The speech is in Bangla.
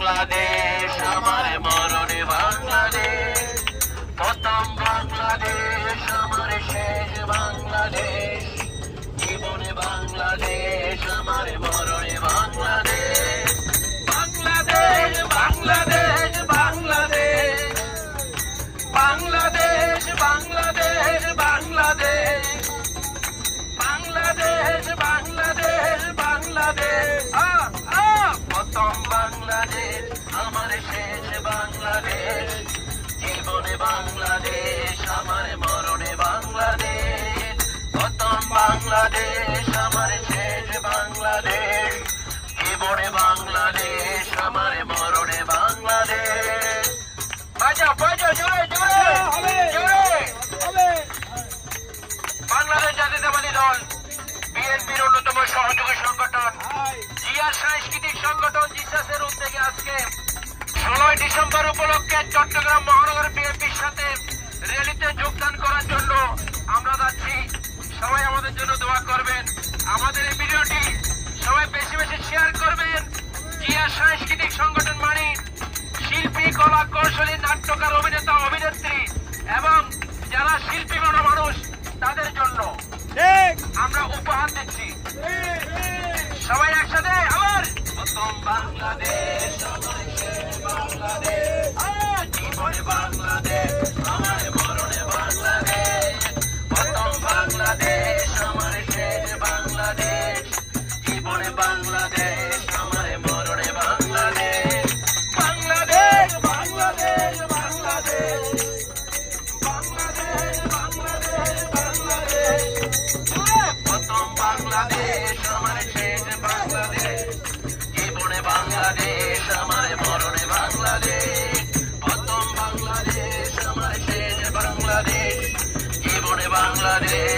বাংলাদেশ আমার মরণে বাংলাদেশ, প্রথম বাংলাদেশ আমার শেষ বাংলাদেশ, জীবনে বাংলাদেশ আমার মরণে বাংলাদেশ। বাংলাদেশ বাংলাদেশ বাংলাদেশ বাংলাদেশ বাংলাদেশ বাংলাদেশ বাংলাদেশ বাংলাদেশ বাংলাদেশ প্রথম বাংলাদেশ আমার শেষ বাংলাদেশ, জীবনে বাংলাদেশ আমার মরণে বাংলাদেশ, প্রথম বাংলাদেশ আমার শেষ বাংলাদেশ, জীবনে বাংলাদেশ আমার মরণে বাংলাদেশ। বাজা বাজা জোরে জোরে জোরে। বাংলাদেশ জাতীয়তাবাদী দল বিএনপির অন্যতম সহযোগী সংগঠন জিয়া সাংস্কৃতিক সংগঠন জিসাসের উদ্যোগে আজকে 16 ডিসেম্বর উপলক্ষে চট্টগ্রাম মহানগর বিএনপির সাথে র্যালিতে যোগদান করার জন্য আমরা যাচ্ছি। সবাই আমাদের জন্য দোয়া করবেন, আমাদের এই ভিডিওটি সবাই বেশি বেশি শেয়ার করবেন। জিয়া সাংস্কৃতিক সংগঠন মানে শিল্পী, কলা কৌশলী, নাট্যকার, অভিনেতা, অভিনেত্রী এবং যারা শিল্পী মানুষ তাদের জন্য আমরা উপহার দিচ্ছি। সবাই একসাথে আবার প্রথম বাংলাদেশ আমার শেষ বাংলাদেশ, জীবনে বাংলাদেশ আমার মরণে বাংলাদেশ, প্রথম বাংলাদেশ আমার শেষ বাংলাদেশ, জীবনে বাংলাদেশ আমার মরণে বাংলাদেশ। বাংলাদেশ বাংলাদেশ বাংলাদেশ বাংলাদেশ বাংলাদেশ বাংলাদেশ, প্রথম বাংলাদেশ আমার শেষ বাংলাদেশ, জীবনে বাংলাদেশ আমার মরণে বাংলাদেশ, প্রথম বাংলাদেশ আমার শেষ বাংলাদেশ, জীবনে বাংলাদেশ